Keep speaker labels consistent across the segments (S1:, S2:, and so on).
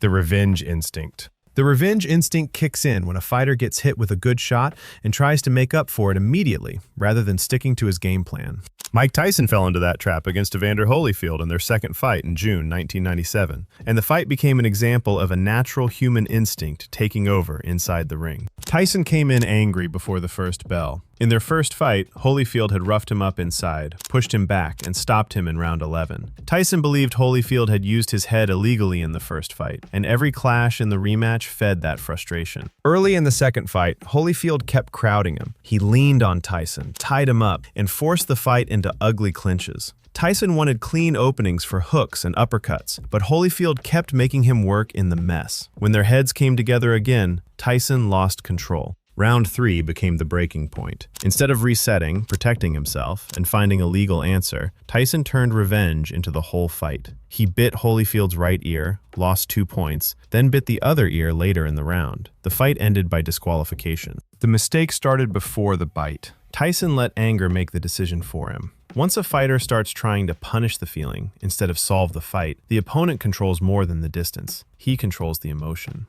S1: The revenge instinct. The revenge instinct kicks in when a fighter gets hit with a good shot and tries to make up for it immediately, rather than sticking to his game plan. Mike Tyson fell into that trap against Evander Holyfield in their second fight in June 1997, and the fight became an example of a natural human instinct taking over inside the ring. Tyson came in angry before the first bell. In their first fight, Holyfield had roughed him up inside, pushed him back, and stopped him in round 11. Tyson believed Holyfield had used his head illegally in the first fight, and every clash in the rematch fed that frustration. Early in the second fight, Holyfield kept crowding him. He leaned on Tyson, tied him up, and forced the fight into ugly clinches. Tyson wanted clean openings for hooks and uppercuts, but Holyfield kept making him work in the mess. When their heads came together again, Tyson lost control. Round 3 became the breaking point. Instead of resetting, protecting himself, and finding a legal answer, Tyson turned revenge into the whole fight. He bit Holyfield's right ear, lost 2 points, then bit the other ear later in the round. The fight ended by disqualification. The mistake started before the bite. Tyson let anger make the decision for him. Once a fighter starts trying to punish the feeling instead of solve the fight, the opponent controls more than the distance. He controls the emotion.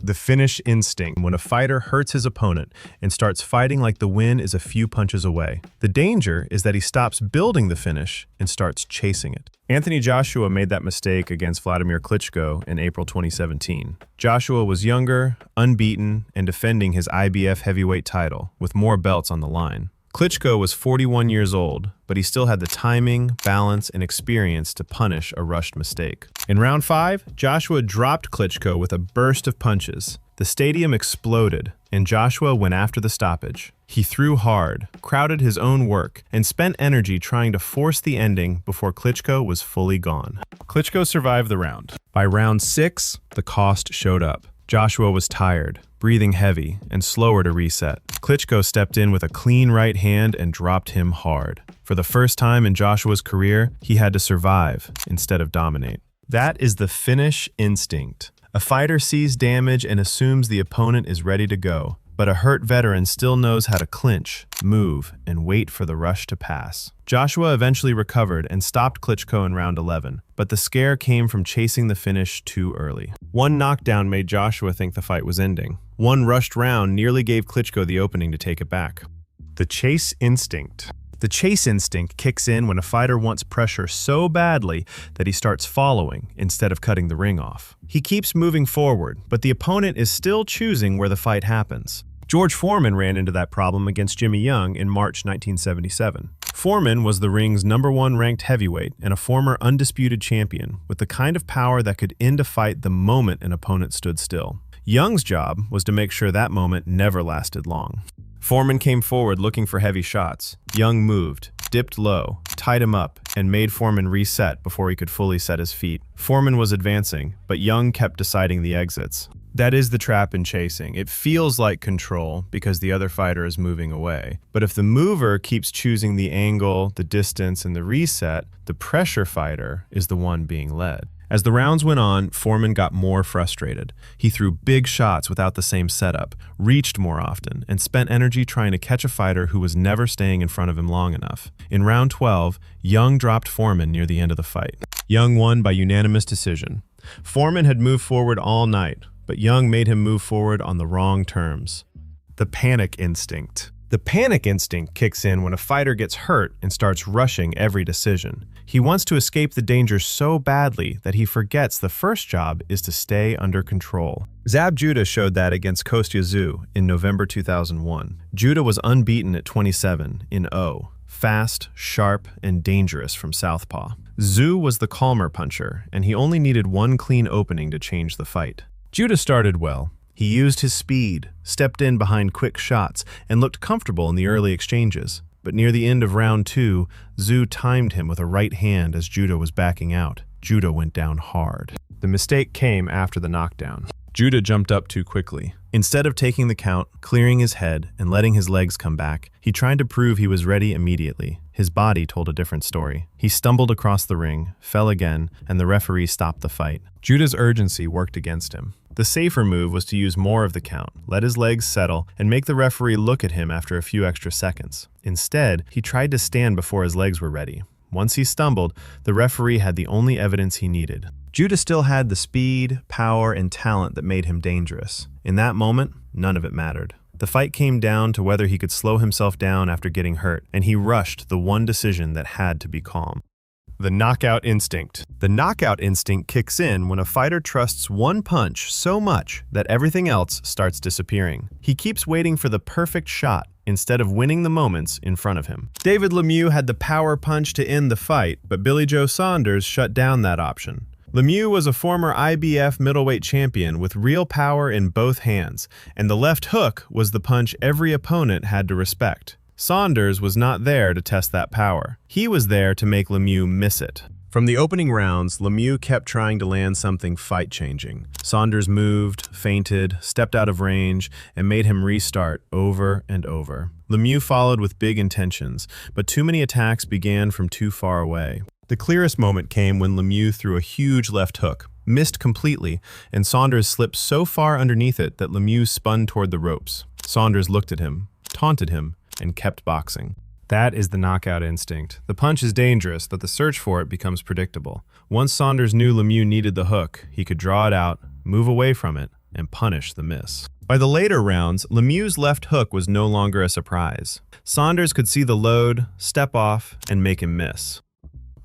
S1: The finish instinct, when a fighter hurts his opponent and starts fighting like the win is a few punches away. The danger is that he stops building the finish and starts chasing it. Anthony Joshua made that mistake against Vladimir Klitschko in April 2017. Joshua was younger, unbeaten, and defending his IBF heavyweight title, with more belts on the line. Klitschko was 41 years old, but he still had the timing, balance, and experience to punish a rushed mistake. In round 5, Joshua dropped Klitschko with a burst of punches. The stadium exploded, and Joshua went after the stoppage. He threw hard, crowded his own work, and spent energy trying to force the ending before Klitschko was fully gone. Klitschko survived the round. By round 6, the cost showed up. Joshua was tired, breathing heavy, and slower to reset. Klitschko stepped in with a clean right hand and dropped him hard. For the first time in Joshua's career, he had to survive instead of dominate. That is the finish instinct. A fighter sees damage and assumes the opponent is ready to go, but a hurt veteran still knows how to clinch, move, and wait for the rush to pass. Joshua eventually recovered and stopped Klitschko in round 11, but the scare came from chasing the finish too early. One knockdown made Joshua think the fight was ending. One rushed round nearly gave Klitschko the opening to take it back. The chase instinct. The chase instinct kicks in when a fighter wants pressure so badly that he starts following instead of cutting the ring off. He keeps moving forward, but the opponent is still choosing where the fight happens. George Foreman ran into that problem against Jimmy Young in March 1977. Foreman was the ring's #1 ranked heavyweight and a former undisputed champion with the kind of power that could end a fight the moment an opponent stood still. Young's job was to make sure that moment never lasted long. Foreman came forward looking for heavy shots. Young moved, dipped low, tied him up, and made Foreman reset before he could fully set his feet. Foreman was advancing, but Young kept deciding the exits. That is the trap in chasing. It feels like control because the other fighter is moving away. But if the mover keeps choosing the angle, the distance, and the reset, the pressure fighter is the one being led. As the rounds went on, Foreman got more frustrated. He threw big shots without the same setup, reached more often, and spent energy trying to catch a fighter who was never staying in front of him long enough. In round 12, Young dropped Foreman near the end of the fight. Young won by unanimous decision. Foreman had moved forward all night, but Young made him move forward on the wrong terms. The panic instinct. The panic instinct kicks in when a fighter gets hurt and starts rushing every decision. He wants to escape the danger so badly that he forgets the first job is to stay under control. Zab Judah showed that against Kostya Tszyu in November 2001. Judah was unbeaten at 27 in O. Fast, sharp, and dangerous from southpaw. Tszyu was the calmer puncher, and he only needed one clean opening to change the fight. Judah started well. He used his speed, stepped in behind quick shots, and looked comfortable in the early exchanges. But near the end of round 2, Tszyu timed him with a right hand as Judah was backing out. Judah went down hard. The mistake came after the knockdown. Judah jumped up too quickly. Instead of taking the count, clearing his head, and letting his legs come back, he tried to prove he was ready immediately. His body told a different story. He stumbled across the ring, fell again, and the referee stopped the fight. Judah's urgency worked against him. The safer move was to use more of the count, let his legs settle, and make the referee look at him after a few extra seconds. Instead, he tried to stand before his legs were ready. Once he stumbled, the referee had the only evidence he needed. Judah still had the speed, power, and talent that made him dangerous. In that moment, none of it mattered. The fight came down to whether he could slow himself down after getting hurt, and he rushed the one decision that had to be calm. The knockout instinct. The knockout instinct kicks in when a fighter trusts one punch so much that everything else starts disappearing. He keeps waiting for the perfect shot instead of winning the moments in front of him. David Lemieux had the power punch to end the fight, but Billy Joe Saunders shut down that option. Lemieux was a former IBF middleweight champion with real power in both hands, and the left hook was the punch every opponent had to respect. Saunders was not there to test that power. He was there to make Lemieux miss it. From the opening rounds, Lemieux kept trying to land something fight-changing. Saunders moved, feinted, stepped out of range, and made him restart over and over. Lemieux followed with big intentions, but too many attacks began from too far away. The clearest moment came when Lemieux threw a huge left hook, missed completely, and Saunders slipped so far underneath it that Lemieux spun toward the ropes. Saunders looked at him, taunted him, and kept boxing. That is the knockout instinct. The punch is dangerous, but the search for it becomes predictable. Once Saunders knew Lemieux needed the hook, he could draw it out, move away from it, and punish the miss. By the later rounds, Lemieux's left hook was no longer a surprise. Saunders could see the load, step off, and make him miss.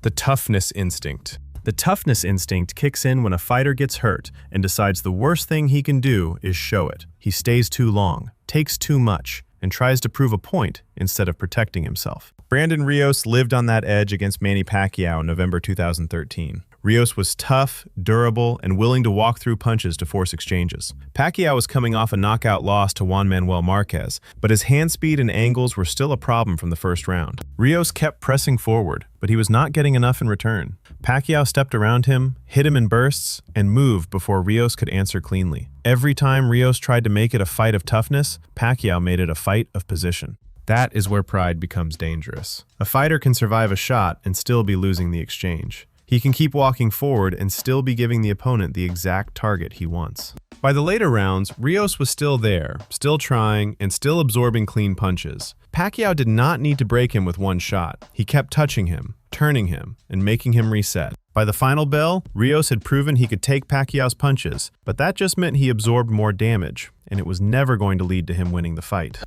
S1: The toughness instinct. The toughness instinct kicks in when a fighter gets hurt and decides the worst thing he can do is show it. He stays too long, takes too much, and tries to prove a point instead of protecting himself. Brandon Rios lived on that edge against Manny Pacquiao in November 2013. Rios was tough, durable, and willing to walk through punches to force exchanges. Pacquiao was coming off a knockout loss to Juan Manuel Marquez, but his hand speed and angles were still a problem from the first round. Rios kept pressing forward, but he was not getting enough in return. Pacquiao stepped around him, hit him in bursts, and moved before Rios could answer cleanly. Every time Rios tried to make it a fight of toughness, Pacquiao made it a fight of position. That is where pride becomes dangerous. A fighter can survive a shot and still be losing the exchange. He can keep walking forward and still be giving the opponent the exact target he wants. By the later rounds, Rios was still there, still trying, and still absorbing clean punches. Pacquiao did not need to break him with one shot. He kept touching him, turning him, and making him reset. By the final bell, Rios had proven he could take Pacquiao's punches, but that just meant he absorbed more damage, and it was never going to lead to him winning the fight.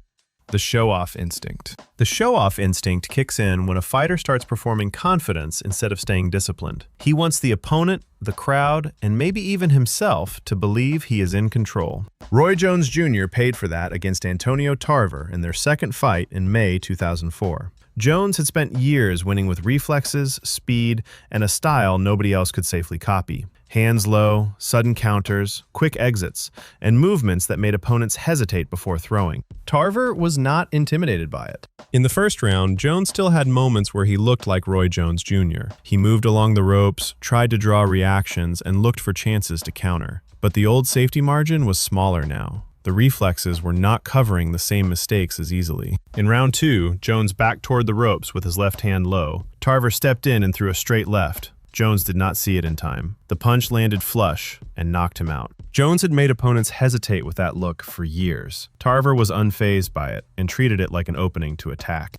S1: The show-off instinct. The show-off instinct kicks in when a fighter starts performing confidence instead of staying disciplined. He wants the opponent, the crowd, and maybe even himself to believe he is in control. Roy Jones Jr. paid for that against Antonio Tarver in their second fight in May 2004. Jones had spent years winning with reflexes, speed, and a style nobody else could safely copy. Hands low, sudden counters, quick exits, and movements that made opponents hesitate before throwing. Tarver was not intimidated by it. In the first round, Jones still had moments where he looked like Roy Jones Jr. He moved along the ropes, tried to draw reactions, and looked for chances to counter. But the old safety margin was smaller now. The reflexes were not covering the same mistakes as easily. In round 2, Jones backed toward the ropes with his left hand low. Tarver stepped in and threw a straight left. Jones did not see it in time. The punch landed flush and knocked him out. Jones had made opponents hesitate with that look for years. Tarver was unfazed by it and treated it like an opening to attack.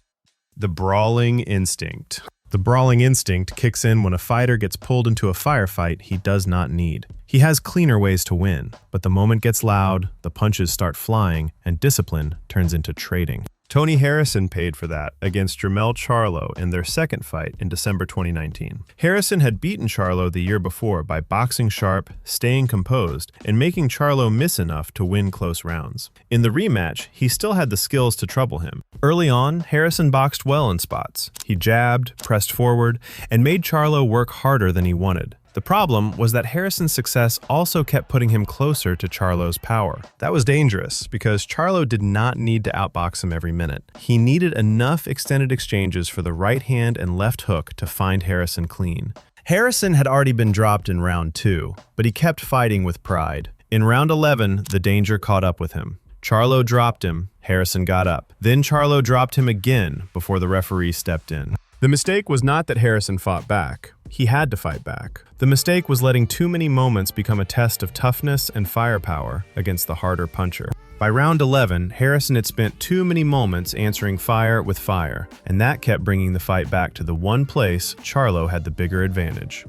S1: The brawling instinct. The brawling instinct kicks in when a fighter gets pulled into a firefight he does not need. He has cleaner ways to win, but the moment gets loud, the punches start flying, and discipline turns into trading. Tony Harrison paid for that against Jermell Charlo in their second fight in December 2019. Harrison had beaten Charlo the year before by boxing sharp, staying composed, and making Charlo miss enough to win close rounds. In the rematch, he still had the skills to trouble him. Early on, Harrison boxed well in spots. He jabbed, pressed forward, and made Charlo work harder than he wanted. The problem was that Harrison's success also kept putting him closer to Charlo's power. That was dangerous because Charlo did not need to outbox him every minute. He needed enough extended exchanges for the right hand and left hook to find Harrison clean. Harrison had already been dropped in round 2, but he kept fighting with pride. In round 11, the danger caught up with him. Charlo dropped him, Harrison got up. Then Charlo dropped him again before the referee stepped in. The mistake was not that Harrison fought back. He had to fight back. The mistake was letting too many moments become a test of toughness and firepower against the harder puncher. By round 11, Harrison had spent too many moments answering fire with fire, and that kept bringing the fight back to the one place Charlo had the bigger advantage.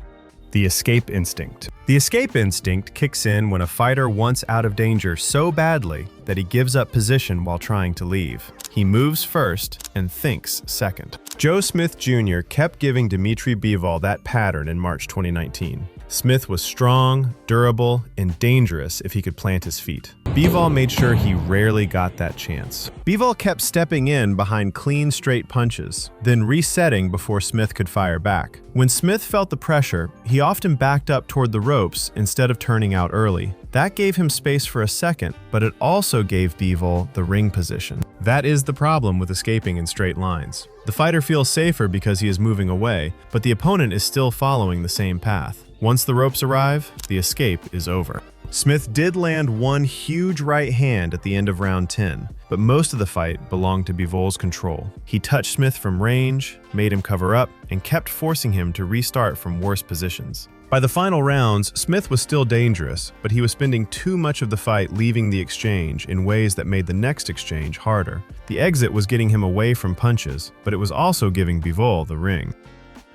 S1: The escape instinct. The escape instinct kicks in when a fighter wants out of danger so badly that he gives up position while trying to leave. He moves first and thinks second. Joe Smith Jr. kept giving Dmitry Bivol that pattern in March 2019. Smith was strong, durable, and dangerous if he could plant his feet. Bivol made sure he rarely got that chance. Bivol kept stepping in behind clean, straight punches, then resetting before Smith could fire back. When Smith felt the pressure, he often backed up toward the ropes instead of turning out early. That gave him space for a second, but it also gave Bivol the ring position. That is the problem with escaping in straight lines. The fighter feels safer because he is moving away, but the opponent is still following the same path. Once the ropes arrive, the escape is over. Smith did land one huge right hand at the end of round 10, but most of the fight belonged to Bivol's control. He touched Smith from range, made him cover up, and kept forcing him to restart from worse positions. By the final rounds, Smith was still dangerous, but he was spending too much of the fight leaving the exchange in ways that made the next exchange harder. The exit was getting him away from punches, but it was also giving Bivol the ring.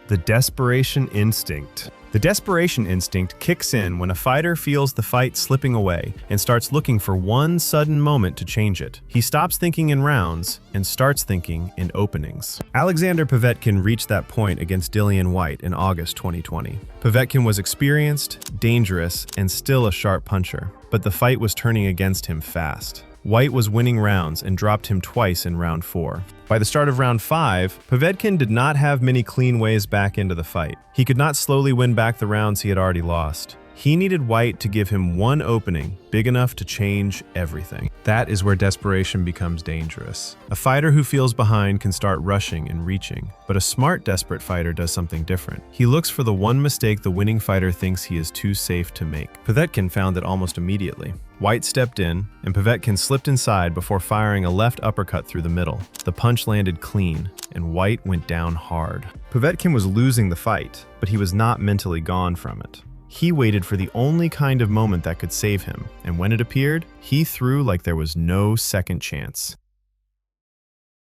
S1: The desperation instinct. The desperation instinct kicks in when a fighter feels the fight slipping away and starts looking for one sudden moment to change it. He stops thinking in rounds and starts thinking in openings. Alexander Povetkin reached that point against Dillian Whyte in August 2020. Povetkin was experienced, dangerous, and still a sharp puncher, but the fight was turning against him fast. Whyte was winning rounds and dropped him twice in round 4. By the start of round 5, Povetkin did not have many clean ways back into the fight. He could not slowly win back the rounds he had already lost. He needed Whyte to give him one opening big enough to change everything. That is where desperation becomes dangerous. A fighter who feels behind can start rushing and reaching, but a smart, desperate fighter does something different. He looks for the one mistake the winning fighter thinks he is too safe to make. Povetkin found it almost immediately. Whyte stepped in, and Povetkin slipped inside before firing a left uppercut through the middle. The punch landed clean, and Whyte went down hard. Povetkin was losing the fight, but he was not mentally gone from it. He waited for the only kind of moment that could save him, and when it appeared, he threw like there was no second chance.